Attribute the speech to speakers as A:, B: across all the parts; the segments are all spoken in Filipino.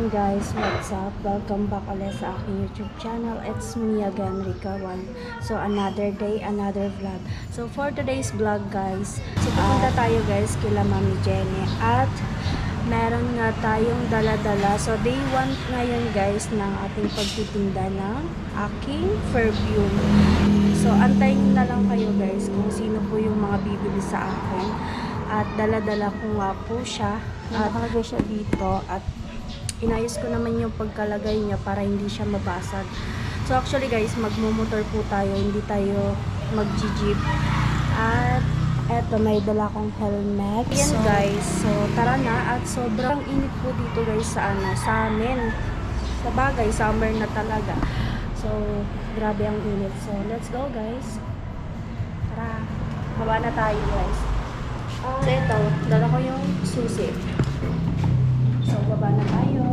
A: morning guys, what's up? Welcome back ulit sa aking YouTube channel. It's me again, Rika1. So another day, another vlog. So for today's vlog guys, so pupunta tayo guys kila Mami Jenny at meron nga tayong dala-dala. So day 1 ngayon guys ng ating pagtitinda ng aking perfume. So antayin na lang kayo guys kung sino po yung mga bibili sa akin. At dala-dala ko nga po siya. At nakalagay siya dito at inayos ko naman yung pagkalagay niya para hindi siya mabasag. So actually guys, magmumotor po tayo, hindi tayo mag-jeep. At eto, may dala kong helmet. Yan guys, so tara na. At sobrang init po dito guys sa amin. Sa bagay, summer na talaga. So grabe ang init. So let's go guys. Tara, baba na tayo guys. So ito, dala ko yung susi. So, baba na tayo.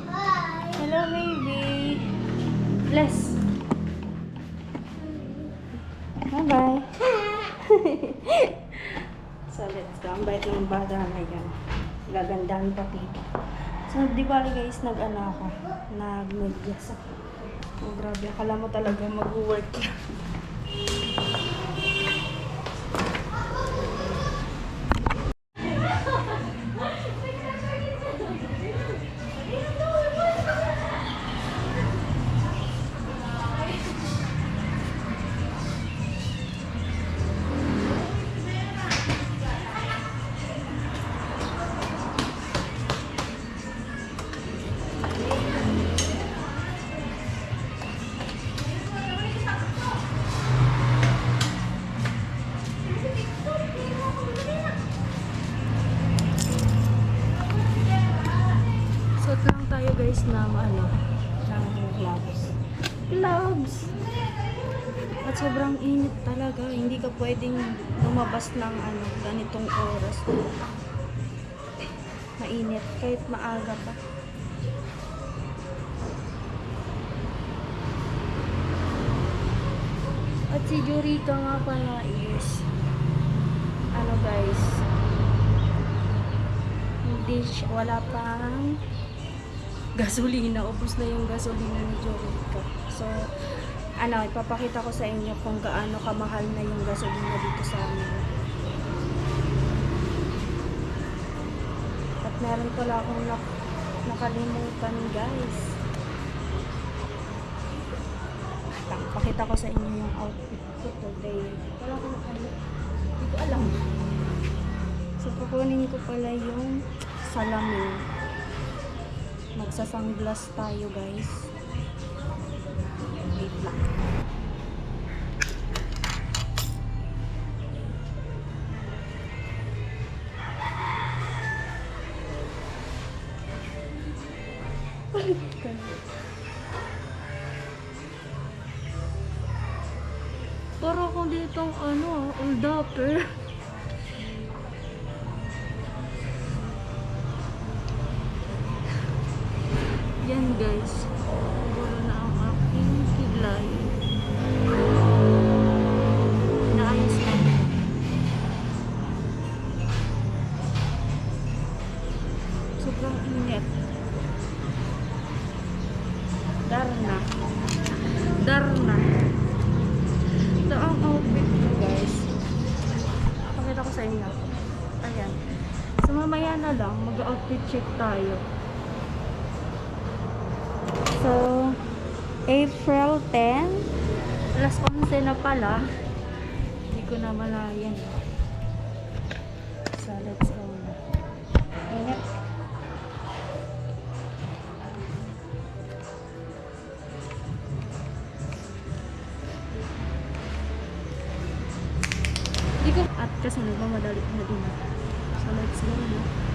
A: Hi! Hello, baby! Bless! Bye-bye! So, let's go. Ang bait ng bata na yan. Gagandahan pati. So, di ba guys, nag-ano ako? Nag-medyas ako. Oh, grabe. Akala mo talaga mag-work lang. Guys ng gloves at sobrang init talaga, hindi ka pwedeng lumabas ng ganitong oras, mainit kahit maaga pa. At si Jurika nga pala is guys, wala pang gasolina, ubos na yung gasolina ni Jorica. So, ipapakita ko sa inyo kung gaano kamahal na yung gasolina dito sa amin. At meron pala akong nakalimutan guys. Pakita ko sa inyo yung outfit ko today. Wala akong hindi ko alam. So, kukunin ko pala yung salamin. Magsa-sunglass tayo guys. Wait lang. Para akong ditong old upper. Yan guys, siguro na ang aking kilay. Naayos lang. Sobrang init. Darna. Ito ang outfit ko guys. Pakita ko sa inyo. Ayan. So mamaya na lang, mag-outfit check tayo. So, April 10, alas 11 na pala. Hindi ko na malayan. So, let's go na. Ingat. Hindi ko, at kasi nagmamadali na din. So, let's go na.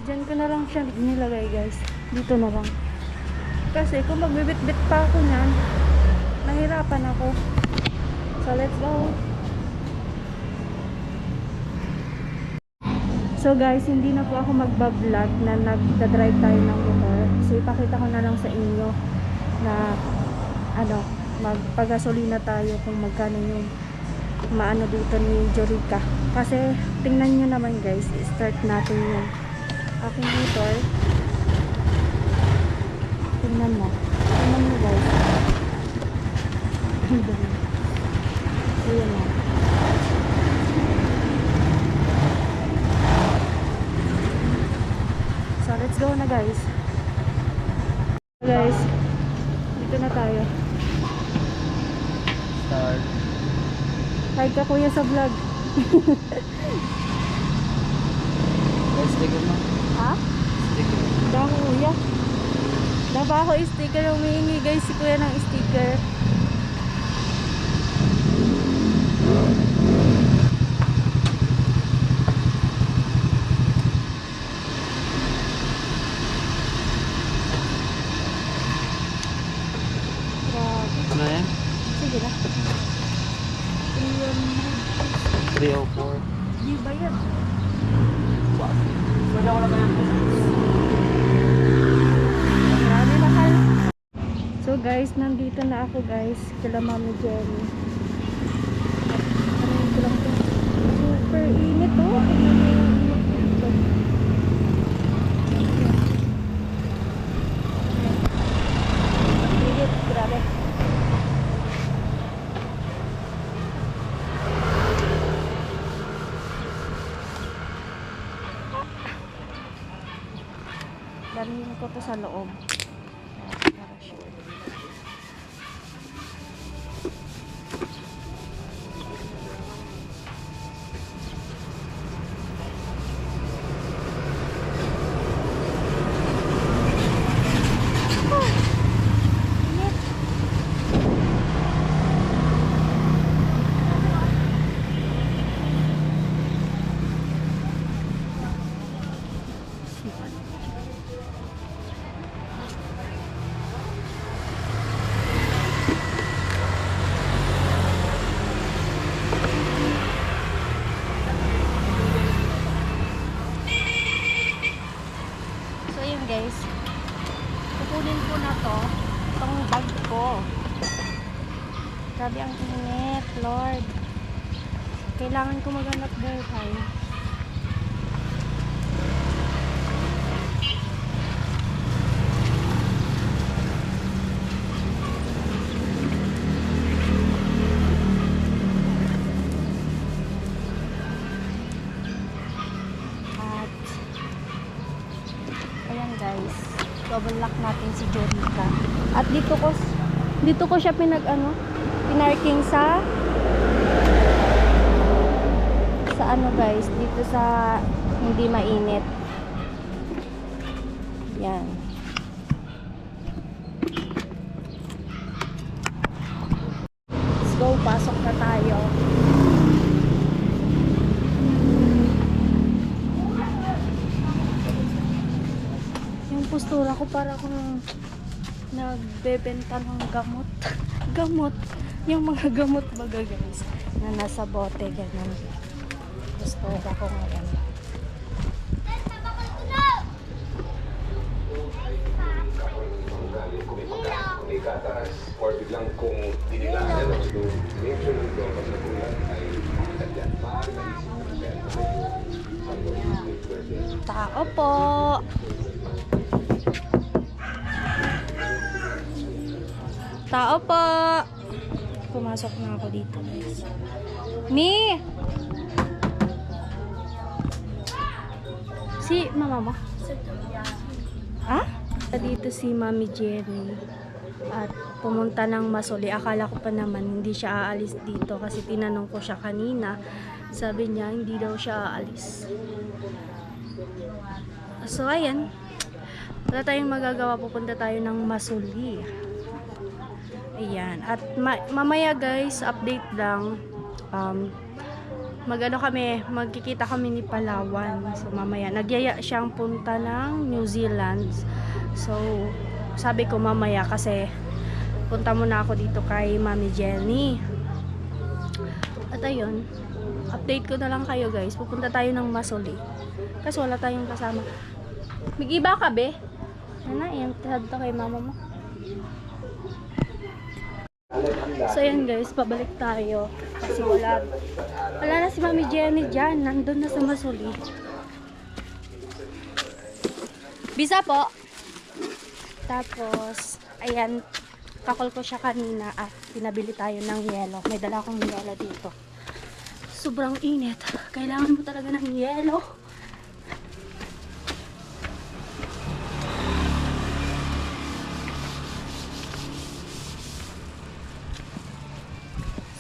A: Diyan ko na lang siya nilagay guys. Dito na lang. Kasi kung magbibit-bit pa ako niyan, nahirapan ako. So let's go. So guys, hindi na po ako magbablog na nagda-drive tayo ng motor. So ipakita ko na lang sa inyo na ano, magpagasolina tayo kung magkano yung maano dito ni Jorica. Kasi tingnan nyo naman guys, start natin yung aking motor. Tingnan mo guys. Ayan na. So let's go na guys. Guys, dito na tayo.
B: Start.
A: Hi ka kuya sa vlog.
B: Sticker mo?
A: Ha?
B: Sticker.
A: Dako kuya. Daba ako sticker, humihingi guys si kuya ng sticker. Grabe.
B: Ano yan?
A: Sige na.
B: 304.
A: Di ba yan?
B: Pwede ako lang yan.
A: Marami mahal. So guys, nandito na ako guys. Kila Mami Jenny. Ano ko lang to? Super init oh. Init, grabe. Dalhin ko to sa loob. Para sure. So yun guys, kukunin ko na to, itong bag ko. Grabe ang init, Lord. Kailangan ko maghanap buhay. Guys, double lock natin si Jorica. At dito ko siya pinarking sa ano guys, dito sa hindi mainit. Yan. Let's go, pasok na tayo. Postura ko para akong nagbebenta ng gamot. Gamot. Yung mga gamot baga guys na nasa bote ganun. Postura ko ngayon.
C: Or biglang kung dinilaan ng nature ng doon sa bulan ay sadyan. Maaari na isip
A: Tao po. Tao po. Pumasok na ako dito guys. Mi! Si mama mo? Ah? Dito si Mami Jenny. At pumunta ng Masoli. Akala ko pa naman hindi siya aalis dito kasi tinanong ko siya kanina. Sabi niya hindi daw siya aalis. So ayan. Wala tayong magagawa. Pupunta tayo ng Masoli. Ayan. At mamaya guys, update lang. magkikita kami ni Palawan. So mamaya, nagyaya siyang punta ng New Zealand. So sabi ko mamaya kasi punta muna ako dito kay Mami Jenny. At ayun, update ko na lang kayo guys. Pupunta tayo ng Masuli. Kasi wala tayong kasama. Mag-iba ka be? Ano na, yan to kay mama mo. So yan guys, pabalik tayo. Kasi wala na si Mami Jenny dyan. Nandun na sa Masuli. Bisa po. Tapos, ayan, kakol ko siya kanina at pinabili tayo ng yelo. May dala akong yelo dito. Sobrang init. Kailangan mo talaga ng yelo.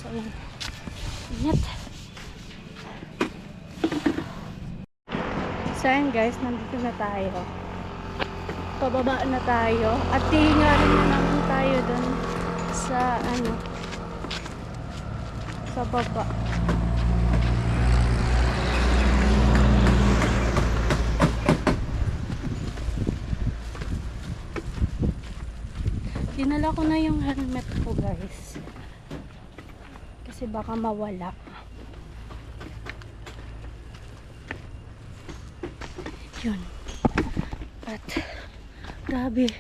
A: So, ayan. Init. So, ayan guys, nandito na tayo. Pababa na tayo. At tihingarin na naman tayo dun sa, sa baba. Dinala ko na yung helmet ko guys. Kasi baka mawala. Yun. At grabe.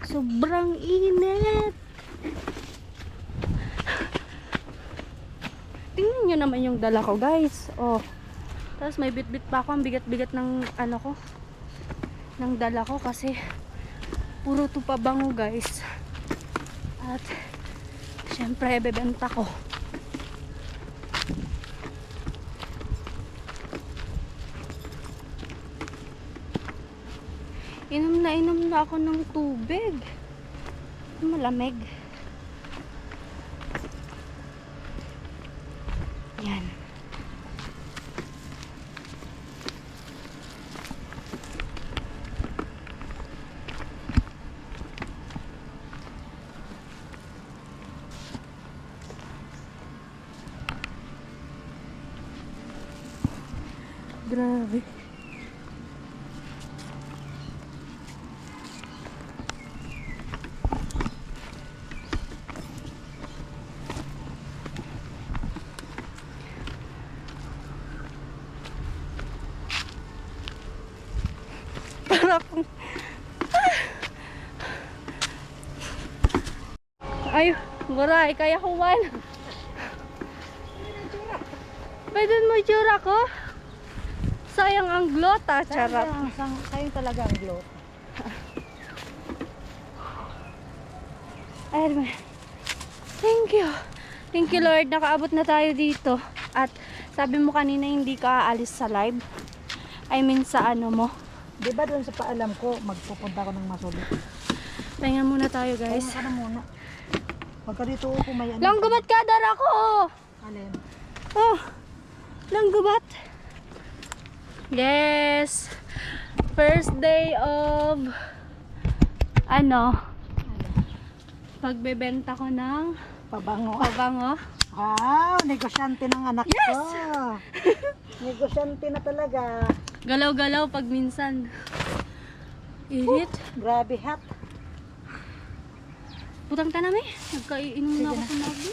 A: Sobrang init. Tingnan nyo naman yung dala ko guys. Oh. Tapos may bit-bit pa ako. Ang bigat-bigat ng ko. Ng dala ko kasi puro to pabango guys. At syempre bebenta ko. Inom na ako ng tubig. Malamig. Yan. Grabe. Para akong ay, buray, kaya ko one. Pwede mo itsura ko? Sayang ang glota, charot.
D: Sayang talaga ang glota.
A: Ayun. Thank you. Thank you Lord, nakaabot na tayo dito. At sabi mo kanina hindi ka aalis sa live. I mean sa mo.
D: Diba doon sa paalam ko, magpupunta ako ng Masuli.
A: Pahinga muna tayo guys.
D: Pahinga ka na muna. Pagka dito ako may
A: Langgubat ka, dara ko!
D: Alin?
A: Oh, langgubat. Yes. First day of pagbebenta ko ng
D: Pabango.
A: pabango.
D: Wow, negosyante ng anak
A: Yes!
D: ko. Negosyante na talaga.
A: Galaw-galaw pag minsan. Init.
D: Grabe hot.
A: Putang tanam eh. Nagkainom na ako sa nabi.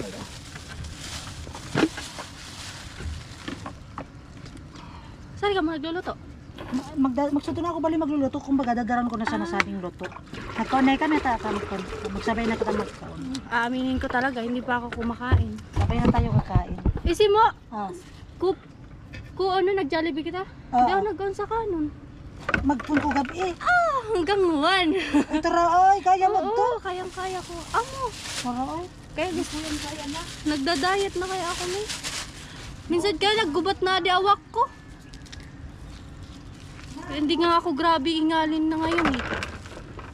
A: Saan ka magluluto?
D: Magsuto na ako bali magluluto kung baga dadaran ko na sa nasabing luto. Nagkaunay ka na tatamikon. Magsabay na kita magkaon.
A: Aaminin ko talaga, hindi pa ako kumakain.
D: Sabay na tayo kakain.
A: Isi mo!
D: Ah,
A: Nag-Jollibee kita?
D: Oo.
A: Hindi ako nag-on sa kanon.
D: magpunko gabi.
A: Hanggang 1.
D: Tara ay, kaya mo to.
A: Oo, kayang-kaya ko.
D: Tara ay.
A: Kaya gusto yan kaya na. Nagda-diet na kaya ako ni. Minsan kaya naggubat na di awak ko. Hindi nga ako grabe ingalin na ngayon eh.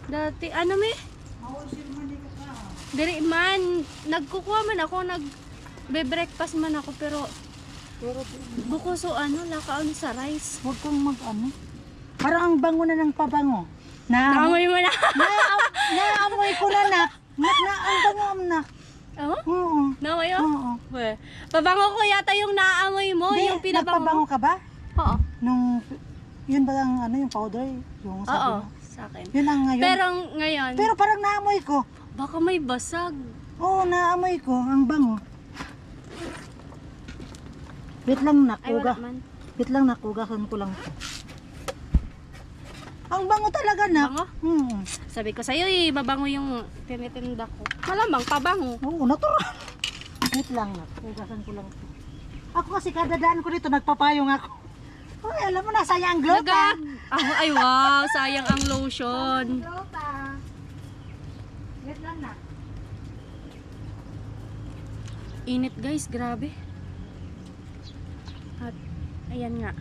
A: Dati, Diri man, nagkukuha man ako, nagbe-breakfast man ako pero buko so lakaon sa rice.
D: Huwag kang Parang ang bango na ng pabango. Na,
A: Amoy mo na.
D: naamoy ko na nak. Ang bango am nak.
A: Oh?
D: Oo.
A: Naamoy mo?
D: Oo.
A: Weh. Pabango ko yata yung naamoy mo,
D: Hindi,
A: yung pinabango
D: nagpabango
A: mo.
D: ka ba?
A: Oo.
D: Nung, yun ba ang ano, yung powder? Yung sabi
A: Oo,
D: mo?
A: sa akin.
D: Yun ang ngayon.
A: Pero ngayon,
D: parang naamoy ko.
A: baka may basag.
D: Oo, naamoy ko. Ang bango. Wait lang,
A: Ay, wala
D: nakuga.
A: man.
D: Wait lang, nakugasan ko lang. Ang bango talaga na.
A: Bango? Sabi ko sa'yo mabango yung tinitinda ko. Malamang pabango.
D: Oo, natural. Wait lang, nakugasan ko lang. Ako kasi kadadaan ko dito, nagpapayong ako. Ay, alam mo na, sayang ang glota.
A: Ay wow, sayang ang lotion.
D: Glota. Wait lang na.
A: Init guys, grabe. At ayan nga.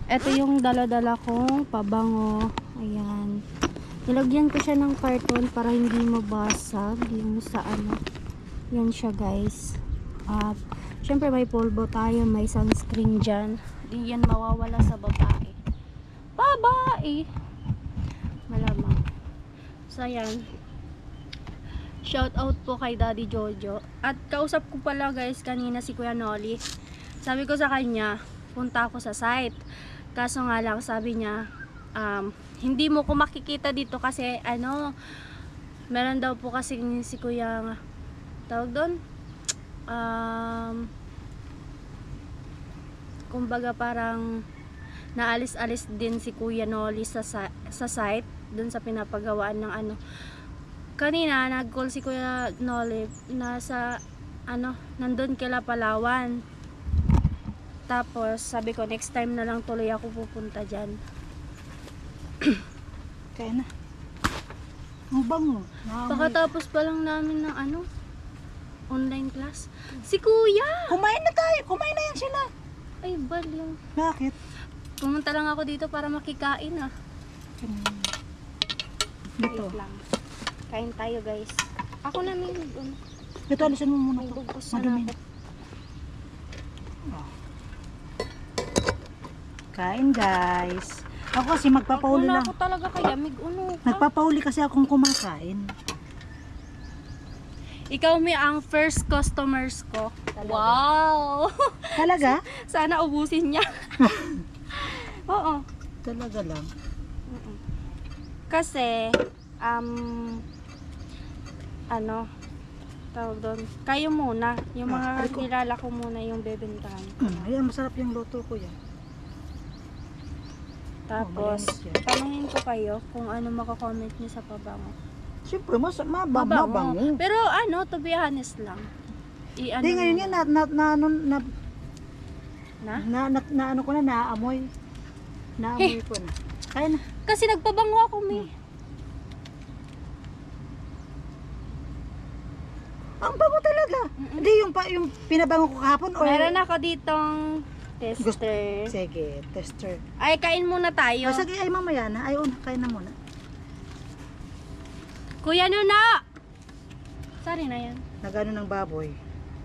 A: Ito yung dala-dala kong pabango. Ayan. Nilagyan ko siya ng karton para hindi mabasag yung sa ano. Yan siya guys. At syempre may polvo tayo, may sunscreen dyan. Hindi yan mawawala sa babae. Babae! Malamang. So ayan. Shout out po kay Daddy Jojo. At kausap ko pala guys kanina si Kuya Noli. Sabi ko sa kanya, punta ako sa site. Kaso nga lang sabi niya, hindi mo ko makikita dito kasi ano, meron daw po kasi si Kuya, tawag doon, kumbaga parang naalis-alis din si Kuya Noli sa site, doon sa pinapagawaan ng ano. Kanina nag-call si Kuya Noli nasa ano, nandun kila Palawan. Tapos sabi ko next time na lang tuloy ako pupunta dyan.
D: Kaya na. Ang bango.
A: Pakatapos pa lang namin ng ano, online class. Si Kuya!
D: Kumain na tayo. Kumain na yan sila.
A: Ay baliw.
D: Bakit?
A: Pumunta lang ako dito para makikain ah.
D: Dito.
A: Wait lang. Kain tayo guys. Ako na may
D: Dito, alisan mo muna
A: may
D: to.
A: bugos na
D: Madumi.
A: ako.
D: Kain guys. Ako kasi magpapauli
A: Una
D: lang.
A: ako talaga kaya mig-uno ka.
D: Nagpapauli kasi akong kumakain.
A: Ikaw may ang first customers ko. Wow!
D: Talaga?
A: Sana ubusin niya. Oo.
D: Talaga lang.
A: Kasi, ano, tawag doon, kayo muna. Yung mga kilala ko muna yung bebentahan.
D: Ayan, masarap yung luto ko yan.
A: Tapos,
D: malinis yan.
A: tanungin ko kayo kung ano makakomment niyo sa pabango.
D: Siyempre, mabango.
A: Pero ano, to be honest lang. I-ano
D: Hindi, ngayon
A: niyo
D: yan,
A: na?
D: na ano ko na, naamoy. Naamoy ko na. Kaya na.
A: Kasi nagpabango ako, may.
D: Ang bango talaga. Hindi, yung pinabango ko kahapon. Or...
A: Meron ako ditong tester.
D: Sige, tester.
A: Ay, kain muna tayo.
D: Sige, ay mamaya na. Ay, kain na muna.
A: Kuya Nuna! Sorry na yan.
D: Nagano ng baboy.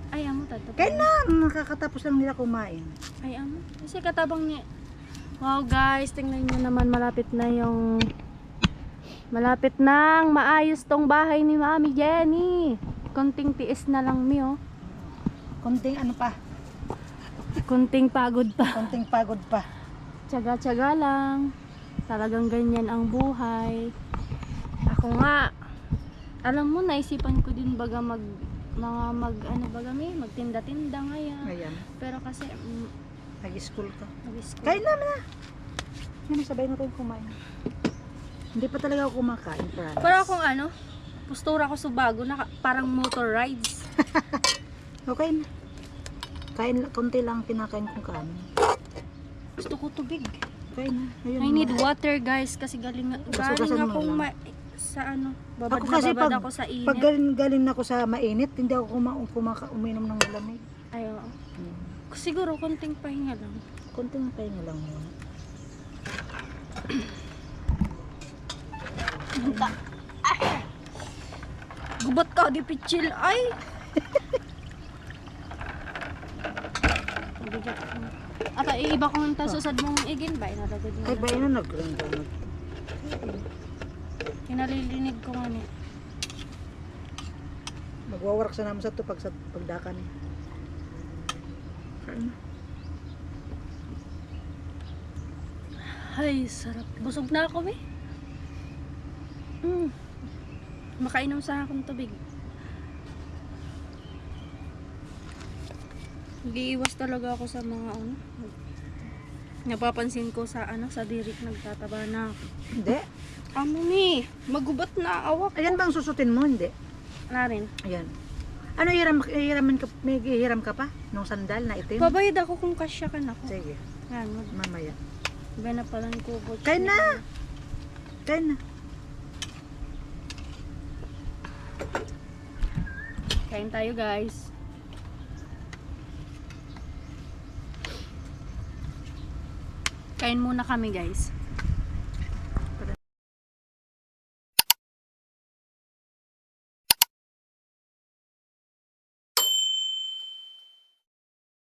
A: Ay, amo tato.
D: Kaya na, nakakatapos lang nila kumain.
A: Ay, amo. Kasi katabang niya. Wow guys, tingnan nyo naman malapit na yung maayos tong bahay ni Mami Jenny. Konting tiis na lang mi oh.
D: Konting ano pa,
A: Konting pagod pa.
D: konting pagod pa.
A: Tsaga-tsaga lang. Talagang ganyan ang buhay. Ako nga, alam mo, naisipan ko din baga magtinda-tinda ngayon.
D: Ayan,
A: Pero kasi,
D: nag-school ka.
A: nag-school.
D: Kain na na. Yan, sabay na tayo kumain. Hindi pa talaga ako kumakain, promise.
A: Pero akong ano, postura ko subago na parang motor rides.
D: Okay na. Kain, konti lang kinakain kong kanin.
A: Gusto ko tubig.
D: Kain na. Ayun,
A: I need water guys kasi galing
D: Gasugasan mo
A: akong
D: lang.
A: sa ano, babad
D: Ako
A: na
D: kasi
A: babad ako sa init.
D: pag galing na ako sa mainit, hindi ako uminom ng malamig.
A: Ay, oo. Siguro konting pahinga lang.
D: Konting pahinga lang muna.
A: Gubat ka, di pichil. Ay! Bigat ko. Ata, iiba ko ng tasusad mong igin ba? Inalagad mo.
D: Ay, ba yun na nag-grind ako.
A: Kinalilinig ko nga niya.
D: Magwawarak sa naman sa to pag sa pagdakan.
A: Ay, sarap. Busog na ako, eh. Makainom sa akong tubig. Nag-iiwas talaga ako sa mga napapansin ko sa sa dirik nagtataba na ako.
D: Hindi.
A: Amo ni, magubat na awak.
D: Ayan bang susutin mo? Hindi.
A: Na rin.
D: Ayan. Ano, may hiram ka pa? Nung sandal na itim?
A: Babayad ako kung kasya ka na ako.
D: Sige,
A: Yan,
D: mamaya.
A: iba na palang kubo.
D: Kain na! Kain na.
A: Kain tayo, guys. Kain muna kami, guys.